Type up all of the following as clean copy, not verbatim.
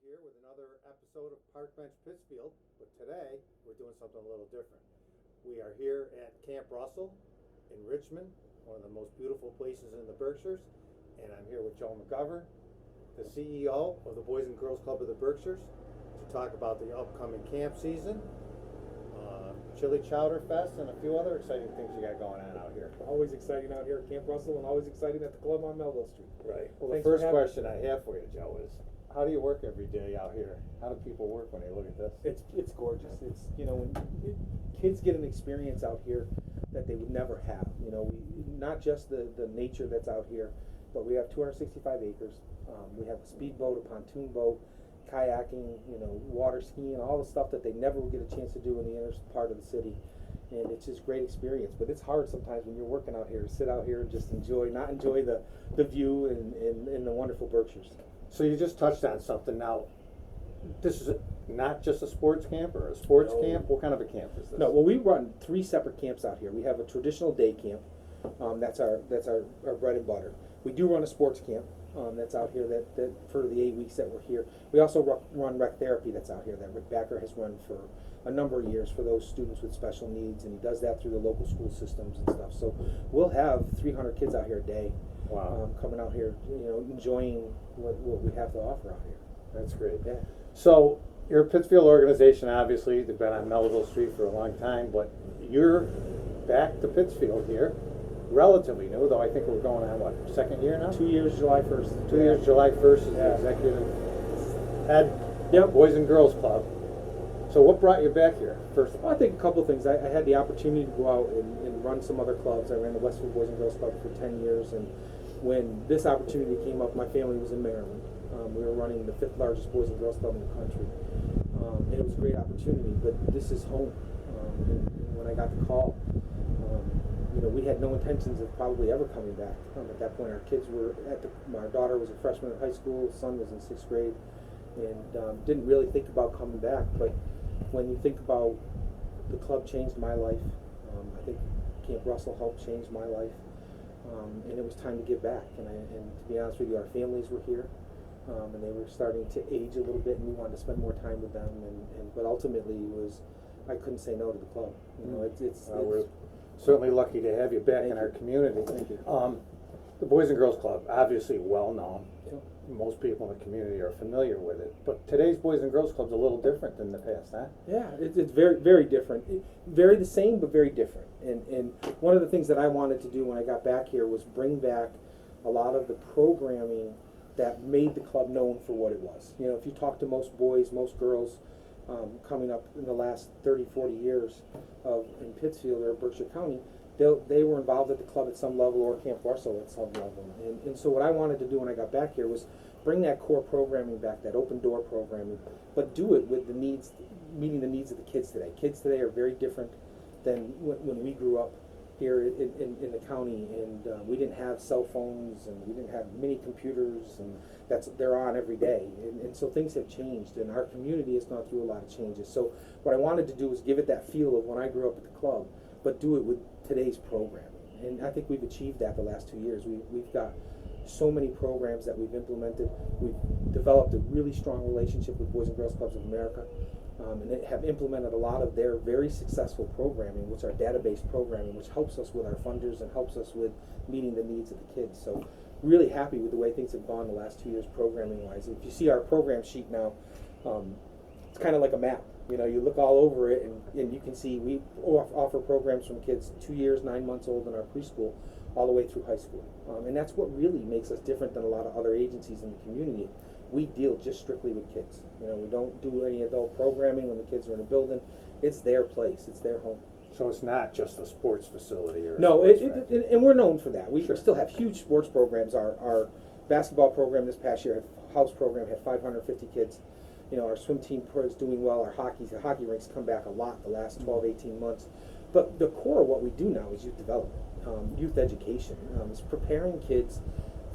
here with another episode of Park Bench Pittsfield, but today we're doing something a little different. We are here at Camp Russell in Richmond, one of the most beautiful places in the Berkshires, and I'm here with Joe McGovern, the CEO of the Boys and Girls Club of the Berkshires, to talk about the upcoming camp season, Chili Chowder Fest, and a few other exciting things you got going on out here. Always exciting out here at Camp Russell, and always exciting at the club on Melville Street. Right. Well, Thanks the first for having question I have for you, Joe, is how do you work every day out here? How do people work when they look at this? It's gorgeous. It's when kids get an experience out here that they would never have. Not just the nature that's out here, but we have 265 acres. We have a speedboat, a pontoon boat, kayaking, water skiing, all the stuff that they never would get a chance to do in the inner part of the city. And it's just great experience. But it's hard sometimes when you're working out here to sit out here and just not enjoy the view and the wonderful Berkshires. So you just touched on something. Now, this is not just a sports camp or a sports camp? What kind of a camp is this? No, well, we run 3 separate camps out here. We have a traditional day camp. That's our bread and butter. We do run a sports camp that's out here that for the 8 weeks that we're here. We also run rec therapy that's out here that Rick Backer has run for a number of years for those students with special needs, and he does that through the local school systems and stuff. So we'll have 300 kids out here a day. Wow. Coming out here, enjoying what we have to offer out here. That's great. Yeah. So you're a Pittsfield organization, obviously. You've been on Melville Street for a long time, but you're back to Pittsfield here, relatively new, though I think we're going on, what, second year now? 2 years, July 1st. 2 years, July 1st is the executive head. Yep. Boys and Girls Club. So what brought you back here, first of all? Well, I think a couple of things. I had the opportunity to go out and run some other clubs. I ran the Westfield Boys and Girls Club for 10 years, and when this opportunity came up, my family was in Maryland. We were running the 5th largest Boys and Girls Club in the country. And it was a great opportunity, but this is home. And when I got the call, we had no intentions of probably ever coming back. At that point, our kids were my daughter was a freshman in high school, son was in 6th grade, and didn't really think about coming back. But when you think about the club changed my life, I think Camp Russell helped change my life, and it was time to give back. And to be honest with you, our families were here, and they were starting to age a little bit, and we wanted to spend more time with them. But ultimately, I couldn't say no to the club. We're certainly lucky to have you back in our community. Thank you. The Boys and Girls Club, obviously well known. Yeah. Most people in the community are familiar with it. But today's Boys and Girls Club is a little different than the past, huh? Yeah, it's very, very different. Very the same, but very different. And one of the things that I wanted to do when I got back here was bring back a lot of the programming that made the club known for what it was. If you talk to most boys, most girls coming up in the last 30, 40 years in Pittsfield or Berkshire County, they were involved at the club at some level or Camp Russell at some level. And so what I wanted to do when I got back here was bring that core programming back, that open door programming, but do it with meeting the needs of the kids today. Kids today are very different than when we grew up here in the county, and we didn't have cell phones, and we didn't have mini computers, and they're on every day. And so things have changed, and our community has gone through a lot of changes. So what I wanted to do was give it that feel of when I grew up at the club, but do it with today's programming. And I think we've achieved that the last 2 years. We've got so many programs that we've implemented. We've developed a really strong relationship with Boys and Girls Clubs of America, and they have implemented a lot of their very successful programming, which are database programming, which helps us with our funders and helps us with meeting the needs of the kids. So really happy with the way things have gone the last 2 years programming wise. If you see our program sheet now, it's kind of like a map. You look all over it, and you can see we offer programs from kids 2 years, 9 months old in our preschool, all the way through high school. And that's what really makes us different than a lot of other agencies in the community. We deal just strictly with kids. We don't do any adult programming when the kids are in a building. It's their place. It's their home. So it's not just a sports facility or no, and we're known for that. We still have huge sports programs. Our basketball program this past year, house program, had 550 kids. Our swim team is doing well. Our hockey rinks come back a lot the last 12, 18 months. But the core of what we do now is youth development, youth education. It's preparing kids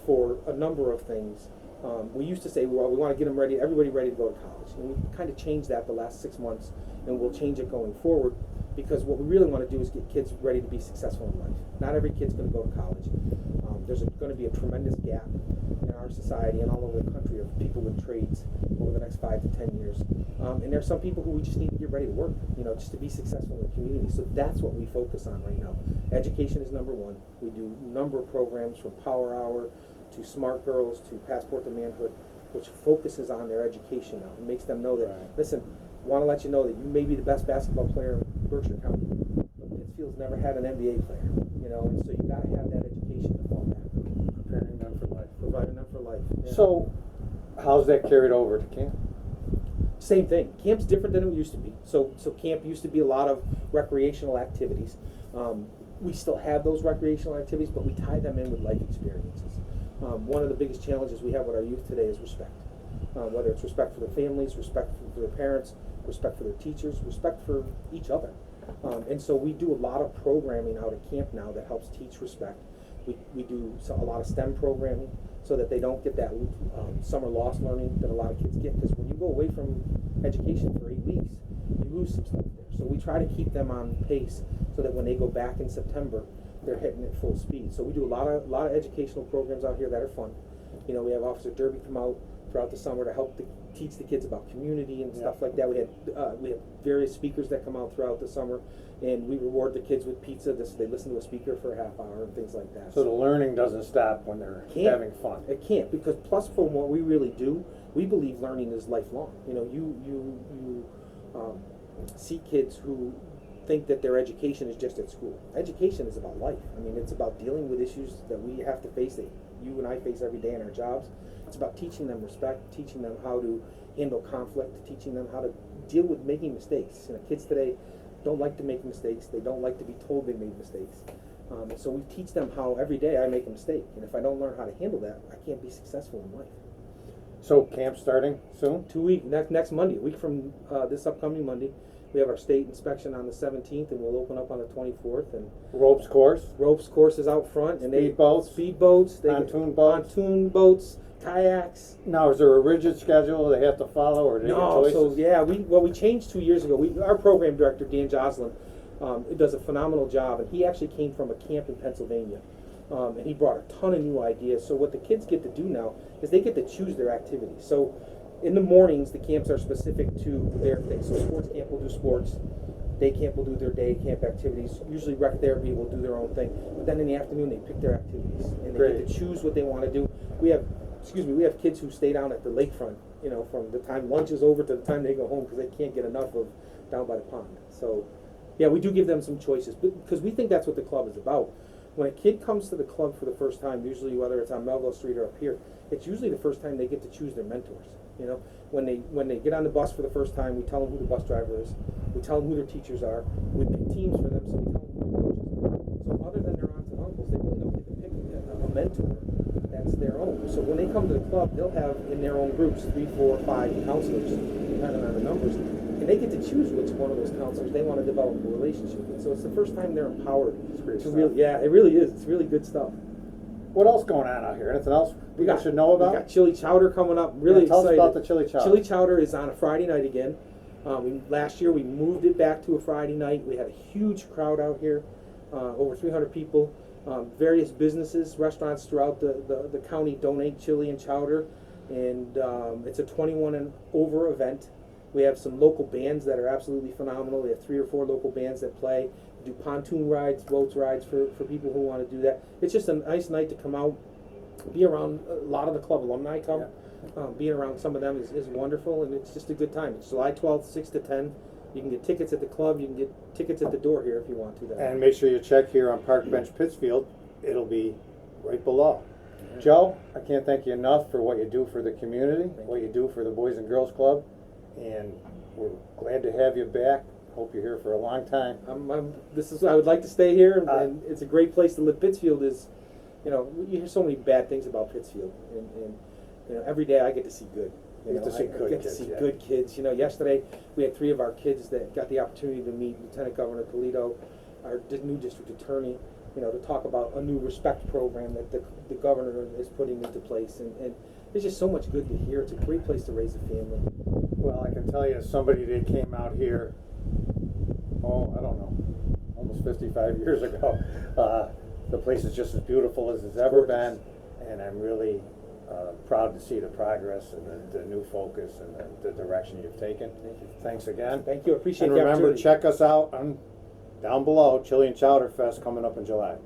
for a number of things. We used to say, well, we want to get them ready, everybody ready to go to college. And we kind of changed that the last 6 months, and we'll change it going forward, because what we really want to do is get kids ready to be successful in life. Not every kid's going to go to college. There's going to be a tremendous gap in our our society and all over the country of people with trades over the next 5 to 10 years. And there's some people who we just need to get ready to work, just to be successful in the community. So that's what we focus on right now. Education is number one. We do a number of programs from Power Hour to Smart Girls to Passport to Manhood, which focuses on their education now. It makes them know that, listen, want to let you know that you may be the best basketball player in Berkshire County, but Pittsfield's never had an NBA player, and so you got to have that education to fall back. Preparing them for life. Providing them for life. Yeah. So, how's that carried over to camp? Same thing. Camp's different than it used to be. So camp used to be a lot of recreational activities. We still have those recreational activities, but we tie them in with life experiences. One of the biggest challenges we have with our youth today is respect. Whether it's respect for their families, respect for their parents, respect for their teachers, respect for each other. And so we do a lot of programming out at camp now that helps teach respect. We do a lot of STEM programming so that they don't get that summer lost learning that a lot of kids get. Because when you go away from education for 8 weeks, you lose some stuff there. So we try to keep them on pace so that when they go back in September, they're hitting it full speed. So we do a lot of educational programs out here that are fun. We have Officer Derby come out throughout the summer to help teach the kids about community and stuff like that. We have various speakers that come out throughout the summer, and we reward the kids with pizza. They listen to a speaker for a half hour and things like that. So the learning doesn't stop when they're having fun. It can't, because plus from what we really do, we believe learning is lifelong. You see kids who think that their education is just at school. Education is about life. It's about dealing with issues that we have to face, that you and I face every day in our jobs. It's about teaching them respect, teaching them how to handle conflict, teaching them how to deal with making mistakes. Kids today don't like to make mistakes. They don't like to be told they made mistakes. So we teach them how every day I make a mistake. And if I don't learn how to handle that, I can't be successful in life. So camp starting soon? 2 weeks, next Monday, a week from this upcoming Monday. We have our state inspection on the 17th, and we'll open up on the 24th. And ropes course is out front, and speedboats, pontoon boats, kayaks. Now, is there a rigid schedule they have to follow, or do they get choices? So yeah, we changed 2 years ago. Our program director Dan Joslin does a phenomenal job, and he actually came from a camp in Pennsylvania, and he brought a ton of new ideas. So what the kids get to do now is they get to choose their activities. So in the mornings, the camps are specific to their thing. So sports camp will do sports. Day camp will do their day camp activities. Usually rec therapy will do their own thing. But then in the afternoon, they pick their activities. And they get to choose what they want to do. We have kids who stay down at the lakefront, from the time lunch is over to the time they go home, because they can't get enough of down by the pond. So, yeah, we do give them some choices, because we think that's what the club is about. When a kid comes to the club for the first time, usually whether it's on Melville Street or up here, it's usually the first time they get to choose their mentors. When they get on the bus for the first time, we tell them who the bus driver is. We tell them who their teachers are. We pick teams for them, so we tell them who their coaches are. So other than their aunts and uncles, they really don't get to pick a mentor that's their own. So when they come to the club, they'll have in their own groups 3, 4, 5 counselors, depending on the numbers, and they get to choose which one of those counselors they want to develop a relationship with. So it's the first time they're empowered to really. Yeah, it really is. It's really good stuff. What else going on out here? Anything else we should know about? We got Chili Chowder coming up. Really tell excited. Us about the Chili Chowder. Chili Chowder is on a Friday night again. Last year we moved it back to a Friday night. We had a huge crowd out here, over 300 people. Various businesses, restaurants throughout the county donate chili and chowder, and it's a 21 and over event. We have some local bands that are absolutely phenomenal. We have 3 or 4 local bands that play. We do pontoon rides, boats rides for people who want to do that. It's just a nice night to come out, be around. A lot of the club alumni come. Yeah. Being around some of them is wonderful, and it's just a good time. It's July 12th, 6 to 10. You can get tickets at the club. You can get tickets at the door here if you want to. And make sure you check here on Park Bench Pittsfield. It'll be right below. Yeah. Joe, I can't thank you enough for what you do for the community, what you do for the Boys and Girls Club, and we're glad to have you back. Hope you're here for a long time. I would like to stay here, and it's a great place to live. Pittsfield is, you hear so many bad things about Pittsfield, and every day I get to see good. I get to see good kids. Yesterday we had 3 of our kids that got the opportunity to meet Lieutenant Governor Toledo, our new district attorney, to talk about a new respect program that the governor is putting into place. And there's just so much good to hear. It's a great place to raise a family. Well, I can tell you, as somebody that came out here, I don't know, almost 55 years ago, the place is just as beautiful as it's ever been, and I'm really proud to see the progress and the new focus and the direction you've taken. Thank you. Thanks again. Thank you. Appreciate And the remember, opportunity. check us out on down below, Chili and Chowder Fest coming up in July.